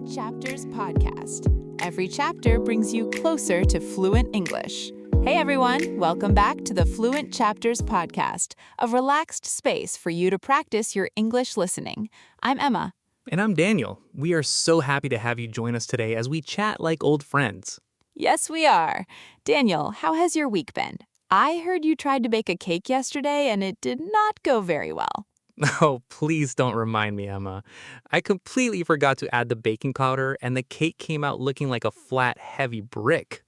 Fluent Chapters Podcast. Every chapter brings you closer to fluent English. Hey everyone, welcome back to the Fluent Chapters Podcast, a relaxed space for you to practice your English listening. I'm Emma. And I'm Daniel. We are so happy to have you join us today as we chat like old friends. Yes, we are. Daniel, how has your week been? I heard you tried to bake a cake yesterday and it did not go very well. Oh, please don't remind me, Emma. I completely forgot to add the baking powder, and the cake came out looking like a flat, heavy brick.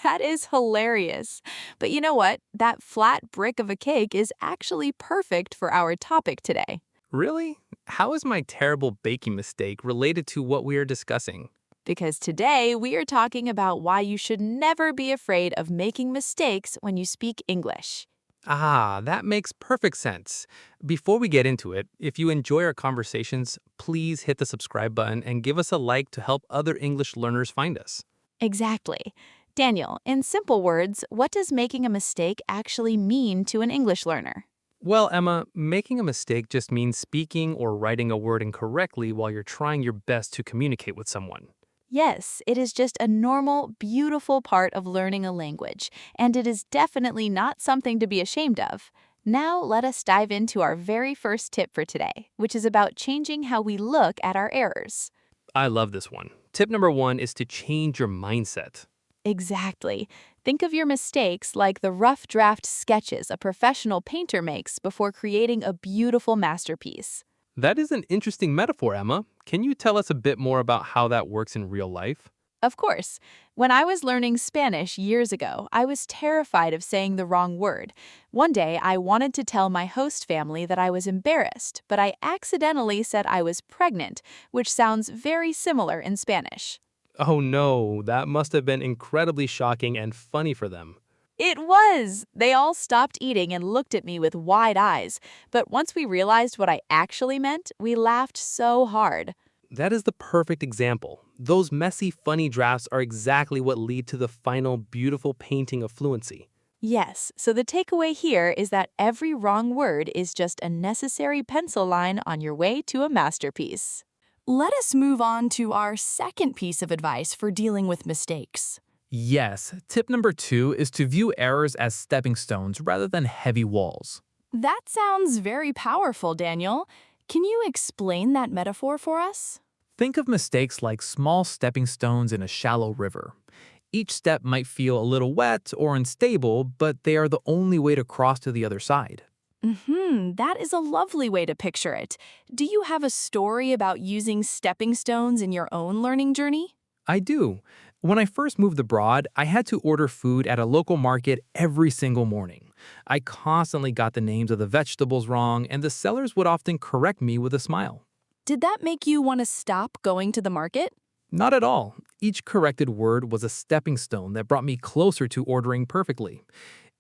That is hilarious. But you know what? That flat brick of a cake is actually perfect for our topic today. Really? How is my terrible baking mistake related to what we are discussing? Because today we are talking about why you should never be afraid of making mistakes when you speak English. Ah, that makes perfect sense. Before we get into it, if you enjoy our conversations, please hit the subscribe button and give us a like to help other English learners find us. Exactly. Daniel, in simple words, what does making a mistake actually mean to an English learner? Well, Emma, making a mistake just means speaking or writing a word incorrectly while you're trying your best to communicate with someone. Yes, it is just a normal, beautiful part of learning a language, and it is definitely not something to be ashamed of. Now, let us dive into our very first tip for today, which is about changing how we look at our errors. I love this one. Tip number 1 is to change your mindset. Exactly. Think of your mistakes like the rough draft sketches a professional painter makes before creating a beautiful masterpiece. That is an interesting metaphor, Emma. Can you tell us a bit more about how that works in real life? Of course. When I was learning Spanish years ago, I was terrified of saying the wrong word. One day, I wanted to tell my host family that I was embarrassed, but I accidentally said I was pregnant, which sounds very similar in Spanish. Oh no, that must have been incredibly shocking and funny for them. It was! They all stopped eating and looked at me with wide eyes, but once we realized what I actually meant, we laughed so hard. That is the perfect example. Those messy, funny drafts are exactly what lead to the final, beautiful painting of fluency. Yes, so the takeaway here is that every wrong word is just a necessary pencil line on your way to a masterpiece. Let us move on to our second piece of advice for dealing with mistakes. Yes, tip number 2 is to view errors as stepping stones rather than heavy walls. That sounds very powerful, Daniel. Can you explain that metaphor for us? Think of mistakes like small stepping stones in a shallow river. Each step might feel a little wet or unstable, but they are the only way to cross to the other side. That is a lovely way to picture it. Do you have a story about using stepping stones in your own learning journey? I do. When I first moved abroad, I had to order food at a local market every single morning. I constantly got the names of the vegetables wrong, and the sellers would often correct me with a smile. Did that make you want to stop going to the market? Not at all. Each corrected word was a stepping stone that brought me closer to ordering perfectly.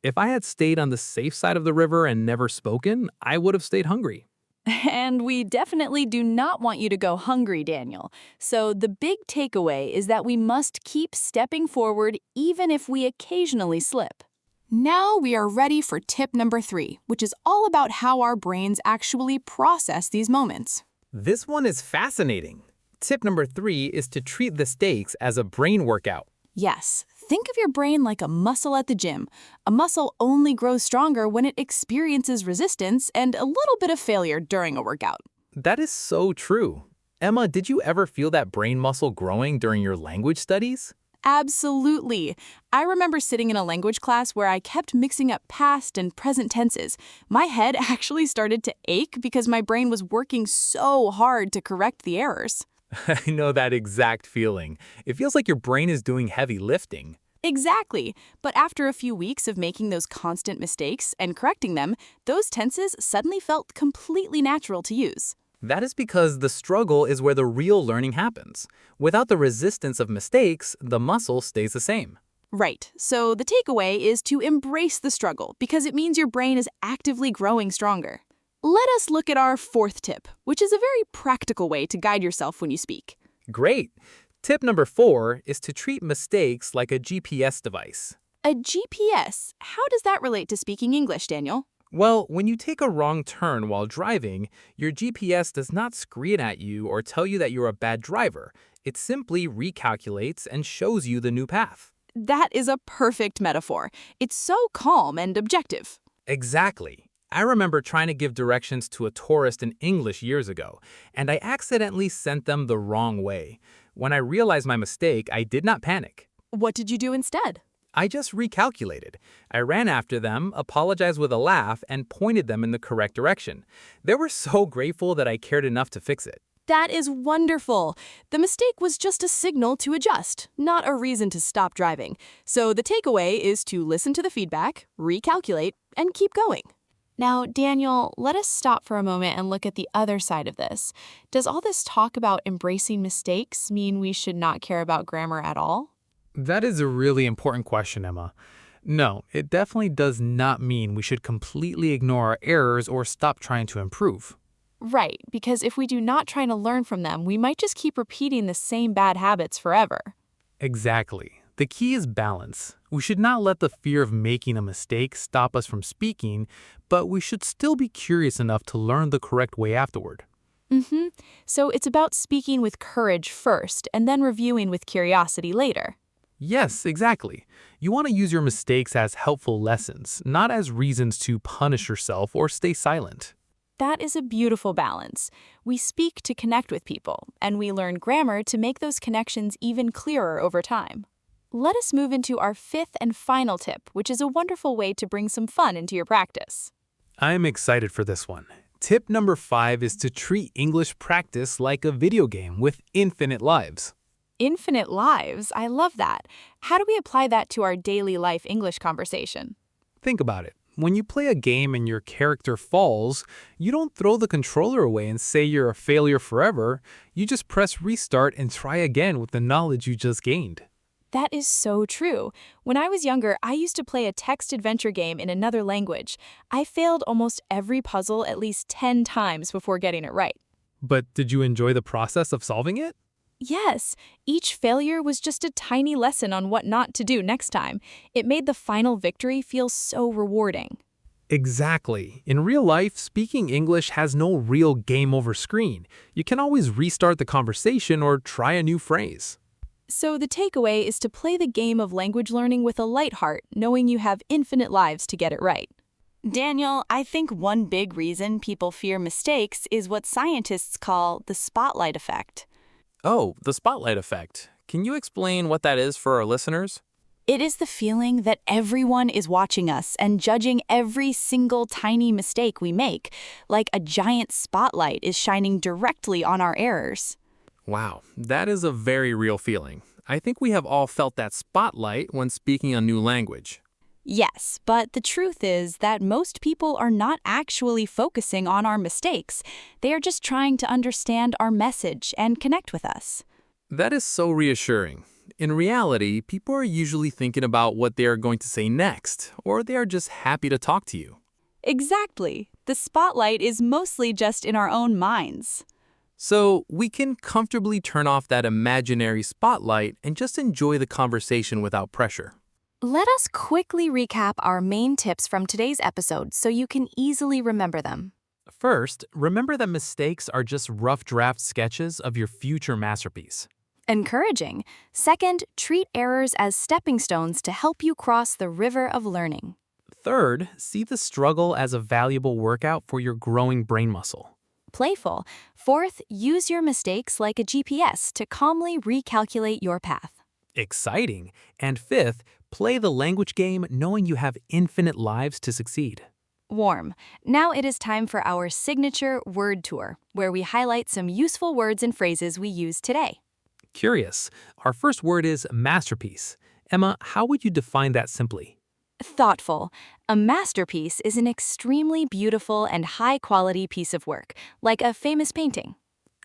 If I had stayed on the safe side of the river and never spoken, I would have stayed hungry. And we definitely do not want you to go hungry, Daniel. So the big takeaway is that we must keep stepping forward even if we occasionally slip. Now we are ready for tip number 3, which is all about how our brains actually process these moments. This one is fascinating. Tip number 3 is to treat the stakes as a brain workout. Yes, think of your brain like a muscle at the gym. A muscle only grows stronger when it experiences resistance and a little bit of failure during a workout. That is so true. Emma, did you ever feel that brain muscle growing during your language studies? Absolutely. I remember sitting in a language class where I kept mixing up past and present tenses. My head actually started to ache because my brain was working so hard to correct the errors. I know that exact feeling. It feels like your brain is doing heavy lifting. Exactly. But after a few weeks of making those constant mistakes and correcting them, those tenses suddenly felt completely natural to use. That is because the struggle is where the real learning happens. Without the resistance of mistakes, the muscle stays the same. Right. So the takeaway is to embrace the struggle because it means your brain is actively growing stronger. Let us look at our fourth tip, which is a very practical way to guide yourself when you speak. Great. Tip number 4 is to treat mistakes like a GPS device. A GPS? How does that relate to speaking English, Daniel? Well, when you take a wrong turn while driving, your GPS does not scream at you or tell you that you're a bad driver. It simply recalculates and shows you the new path. That is a perfect metaphor. It's so calm and objective. Exactly. I remember trying to give directions to a tourist in English years ago, and I accidentally sent them the wrong way. When I realized my mistake, I did not panic. What did you do instead? I just recalculated. I ran after them, apologized with a laugh, and pointed them in the correct direction. They were so grateful that I cared enough to fix it. That is wonderful. The mistake was just a signal to adjust, not a reason to stop driving. So the takeaway is to listen to the feedback, recalculate, and keep going. Now, Daniel, let us stop for a moment and look at the other side of this. Does all this talk about embracing mistakes mean we should not care about grammar at all? That is a really important question, Emma. No, it definitely does not mean we should completely ignore our errors or stop trying to improve. Right, because if we do not try to learn from them, we might just keep repeating the same bad habits forever. Exactly. The key is balance. We should not let the fear of making a mistake stop us from speaking, but we should still be curious enough to learn the correct way afterward. So it's about speaking with courage first and then reviewing with curiosity later. Yes, exactly. You want to use your mistakes as helpful lessons, not as reasons to punish yourself or stay silent. That is a beautiful balance. We speak to connect with people, and we learn grammar to make those connections even clearer over time. Let us move into our fifth and final tip, which is a wonderful way to bring some fun into your practice. I'm excited for this one. Tip number 5 is to treat English practice like a video game with infinite lives. Infinite lives, I love that. How do we apply that to our daily life English conversation? Think about it. When you play a game and your character falls, you don't throw the controller away and say you're a failure forever. You just press restart and try again with the knowledge you just gained. That is so true. When I was younger, I used to play a text adventure game in another language. I failed almost every puzzle at least 10 times before getting it right. But did you enjoy the process of solving it? Yes, each failure was just a tiny lesson on what not to do next time. It made the final victory feel so rewarding. Exactly. In real life, speaking English has no real game over screen. You can always restart the conversation or try a new phrase. So the takeaway is to play the game of language learning with a light heart, knowing you have infinite lives to get it right. Daniel, I think one big reason people fear mistakes is what scientists call the spotlight effect. Oh, the spotlight effect. Can you explain what that is for our listeners? It is the feeling that everyone is watching us and judging every single tiny mistake we make, like a giant spotlight is shining directly on our errors. Wow, that is a very real feeling. I think we have all felt that spotlight when speaking a new language. Yes, but the truth is that most people are not actually focusing on our mistakes. They are just trying to understand our message and connect with us. That is so reassuring. In reality, people are usually thinking about what they are going to say next, or they are just happy to talk to you. Exactly. The spotlight is mostly just in our own minds. So we can comfortably turn off that imaginary spotlight and just enjoy the conversation without pressure. Let us quickly recap our main tips from today's episode so you can easily remember them. First, remember that mistakes are just rough draft sketches of your future masterpiece. Encouraging. Second, treat errors as stepping stones to help you cross the river of learning. Third, see the struggle as a valuable workout for your growing brain muscle. Playful. Fourth, use your mistakes like a GPS to calmly recalculate your path. Exciting. And fifth, play the language game knowing you have infinite lives to succeed. Warm. Now it is time for our signature word tour, where we highlight some useful words and phrases we use today. Curious. Our first word is masterpiece. Emma, how would you define that simply? Thoughtful. A masterpiece is an extremely beautiful and high-quality piece of work, like a famous painting.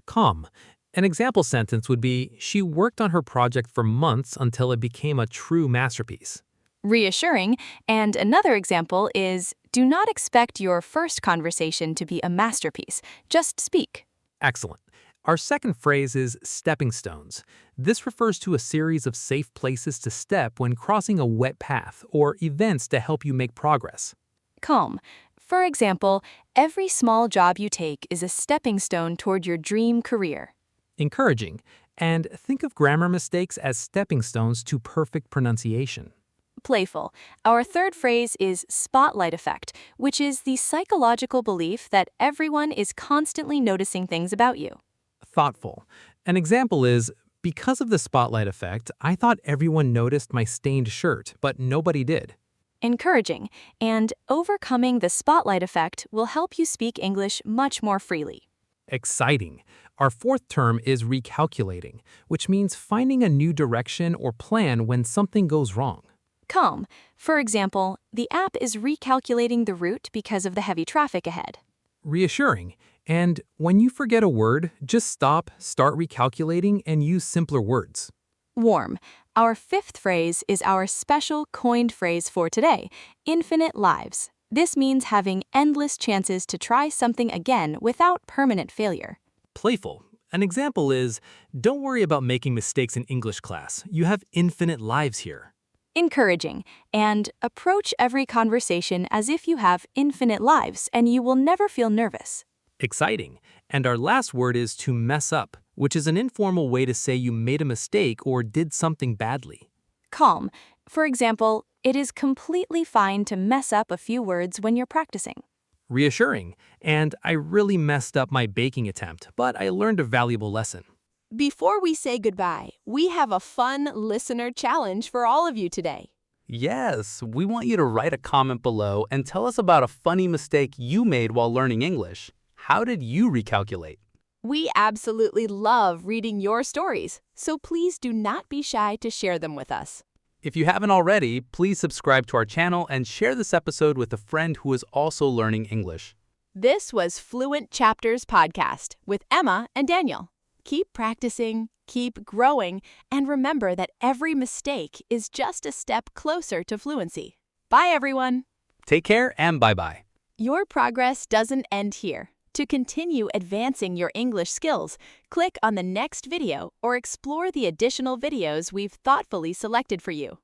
Calm. An example sentence would be, she worked on her project for months until it became a true masterpiece. Reassuring. And another example is, do not expect your first conversation to be a masterpiece. Just speak. Excellent. Our second phrase is stepping stones. This refers to a series of safe places to step when crossing a wet path or events to help you make progress. Calm. For example, every small job you take is a stepping stone toward your dream career. Encouraging. And think of grammar mistakes as stepping stones to perfect pronunciation. Playful. Our third phrase is spotlight effect, which is the psychological belief that everyone is constantly noticing things about you. Thoughtful. An example is, because of the spotlight effect, I thought everyone noticed my stained shirt, but nobody did. Encouraging. And overcoming the spotlight effect will help you speak English much more freely. Exciting. Our fourth term is recalculating, which means finding a new direction or plan when something goes wrong. Calm. For example, the app is recalculating the route because of the heavy traffic ahead. Reassuring. And when you forget a word, just stop, start recalculating, and use simpler words. Warm. Our fifth phrase is our special coined phrase for today, infinite lives. This means having endless chances to try something again without permanent failure. Playful. An example is, don't worry about making mistakes in English class. You have infinite lives here. Encouraging. And approach every conversation as if you have infinite lives and you will never feel nervous. Exciting. And our last word is to mess up, which is an informal way to say you made a mistake or did something badly. Calm. For example, it is completely fine to mess up a few words when you're practicing. Reassuring. And I really messed up my baking attempt, but I learned a valuable lesson. Before we say goodbye, we have a fun listener challenge for all of you today. Yes, we want you to write a comment below and tell us about a funny mistake you made while learning English. How did you recalculate? We absolutely love reading your stories, so please do not be shy to share them with us. If you haven't already, please subscribe to our channel and share this episode with a friend who is also learning English. This was Fluent Chapters Podcast with Emma and Daniel. Keep practicing, keep growing, and remember that every mistake is just a step closer to fluency. Bye, everyone. Take care and bye-bye. Your progress doesn't end here. To continue advancing your English skills, click on the next video or explore the additional videos we've thoughtfully selected for you.